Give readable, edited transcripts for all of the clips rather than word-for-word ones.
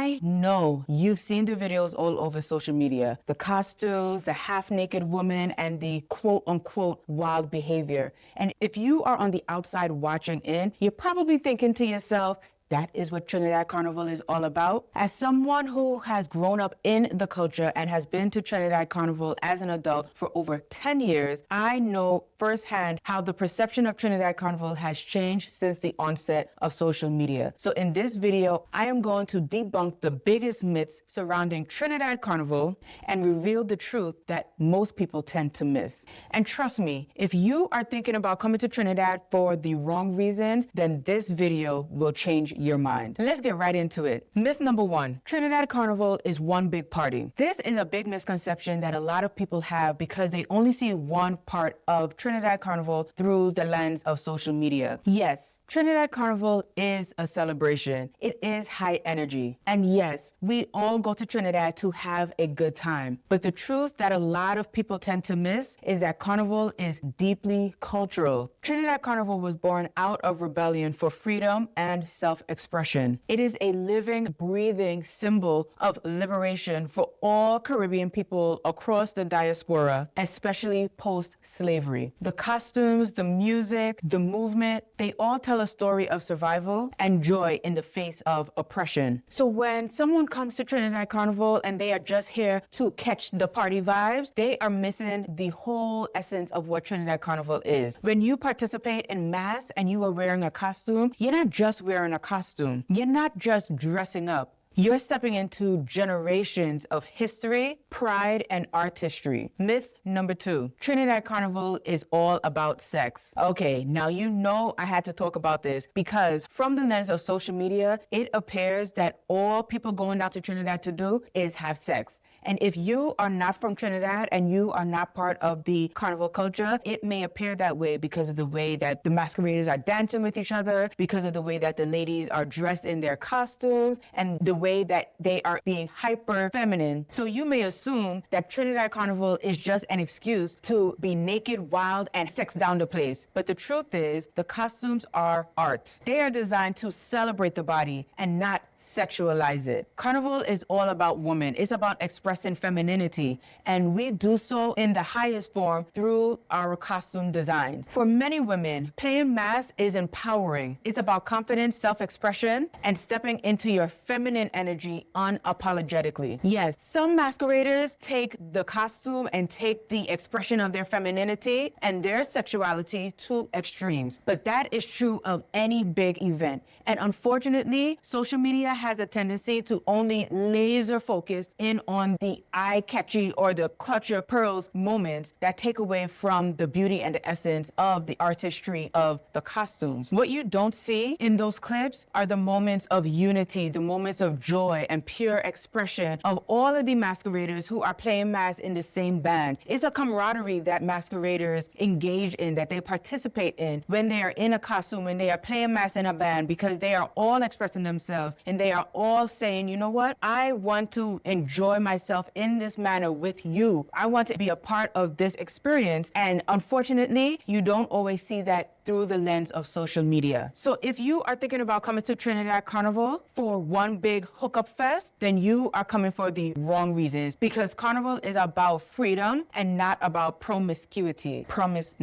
I know you've seen the videos all over social media, the costumes, the half-naked woman, and the quote-unquote wild behavior. And if you are on the outside watching in, you're probably thinking to yourself, that is what Trinidad Carnival is all about. As someone who has grown up in the culture and has been to Trinidad Carnival as an adult for over 10 years, I know firsthand how the perception of Trinidad Carnival has changed since the onset of social media. So in this video, I am going to debunk the biggest myths surrounding Trinidad Carnival and reveal the truth that most people tend to miss. And trust me, if you are thinking about coming to Trinidad for the wrong reasons, then this video will change your mind. Let's get right into it. Myth number 1, Trinidad Carnival is one big party. This is a big misconception that a lot of people have because they only see one part of Trinidad Carnival through the lens of social media. Yes, Trinidad Carnival is a celebration. It is high energy. And yes, we all go to Trinidad to have a good time. But the truth that a lot of people tend to miss is that Carnival is deeply cultural. Trinidad Carnival was born out of rebellion for freedom and self-expression. It is a living, breathing symbol of liberation for all Caribbean people across the diaspora, especially post-slavery. The costumes, the music, the movement, they all tell a story of survival and joy in the face of oppression. So when someone comes to Trinidad Carnival and they are just here to catch the party vibes, they are missing the whole essence of what Trinidad Carnival is. When you participate in mass and you are wearing a costume, you're not just wearing a costume. You're not just dressing up. You're stepping into generations of history, pride, and artistry. Myth number 2, Trinidad Carnival is all about sex. Okay, now you know I had to talk about this because from the lens of social media, it appears that all people going down to Trinidad to do is have sex. And if you are not from Trinidad and you are not part of the carnival culture, it may appear that way because of the way that the masqueraders are dancing with each other, because of the way that the ladies are dressed in their costumes, and the way that they are being hyper feminine. So you may assume that Trinidad Carnival is just an excuse to be naked, wild, and sex down the place. But the truth is, the costumes are art. They are designed to celebrate the body and not sexualize it. Carnival is all about women. It's about expressing femininity, and we do so in the highest form through our costume designs. For many women, playing mass is empowering. It's about confidence, self-expression, and stepping into your feminine energy unapologetically. Yes, some masqueraders take the costume and take the expression of their femininity and their sexuality to extremes, but that is true of any big event. And unfortunately, social media has a tendency to only laser focus in on the eye-catchy or the clutch your pearls moments that take away from the beauty and the essence of the artistry of the costumes. What you don't see in those clips are the moments of unity, the moments of joy and pure expression of all of the masqueraders who are playing mass in the same band. It's a camaraderie that masqueraders engage in, that they participate in when they are in a costume and they are playing mass in a band, because they are all expressing themselves and they are all saying, you know what, I want to enjoy myself in this manner with you. I want to be a part of this experience. And unfortunately, you don't always see that through the lens of social media. So if you are thinking about coming to Trinidad Carnival for one big hookup fest, then you are coming for the wrong reasons, because Carnival is about freedom and not about promiscuity. Promiscuity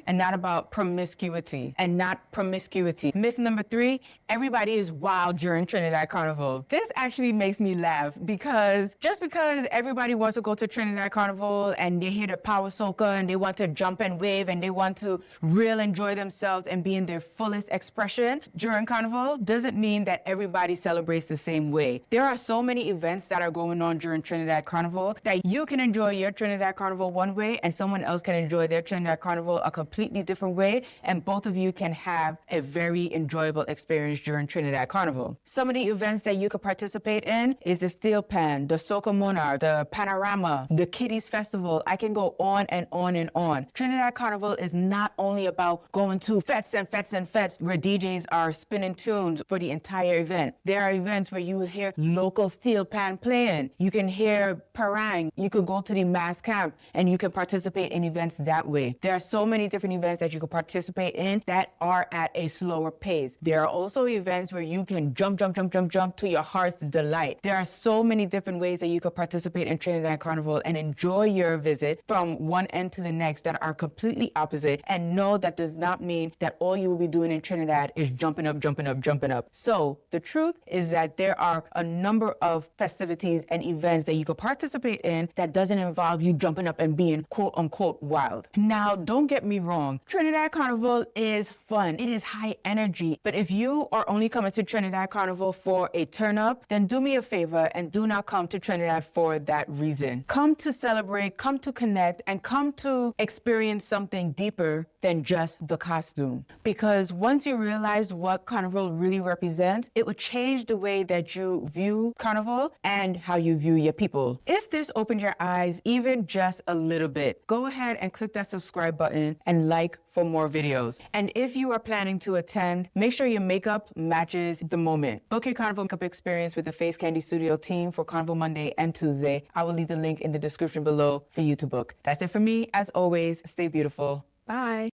and not about promiscuity and not promiscuity. Myth number 3, everybody is wild during Trinidad Carnival. This actually makes me laugh because just because everybody wants to go to Trinidad Carnival and they hear the power soca and they want to jump and wave and they want to really enjoy themselves and be in their fullest expression during Carnival doesn't mean that everybody celebrates the same way. There are so many events that are going on during Trinidad Carnival that you can enjoy your Trinidad Carnival one way and someone else can enjoy their Trinidad Carnival a completely different way, and both of you can have a very enjoyable experience during Trinidad Carnival. Some of the events that you could participate in is the Steel Pan, the Soca Monarch, the Panorama, the Kiddies Festival. I can go on and on and on. Trinidad Carnival is not only about going to fetes and fetes and fetes where DJs are spinning tunes for the entire event. There are events where you will hear local Steel Pan playing. You can hear parang. You could go to the mass camp and you can participate in events that way. There are so many different events that you can participate in that are at a slower pace. There are also events where you can jump to your heart's delight. There are so many different ways that you could participate in Trinidad Carnival and enjoy your visit from one end to the next that are completely opposite. And no, that does not mean that all you will be doing in Trinidad is jumping up. So the truth is that there are a number of festivities and events that you could participate in that doesn't involve you jumping up and being quote unquote wild. Now, don't get me wrong. Trinidad Carnival is fun. It is high energy. But if you are only coming to Trinidad Carnival for a turn up, then do me a favor and do not come to Trinidad for that reason. Come to celebrate, come to connect, and come to experience something deeper than just the costume. Because once you realize what Carnival really represents, it will change the way that you view Carnival and how you view your people. If this opened your eyes even just a little bit, go ahead and click that subscribe button and like for more videos. And if you are planning to attend, make sure your makeup matches the moment. Book your Carnival makeup experience with the Face Candy Studio team for Carnival Monday and Tuesday. I will leave the link in the description below for you to book. That's it for me. As always, stay beautiful. Bye.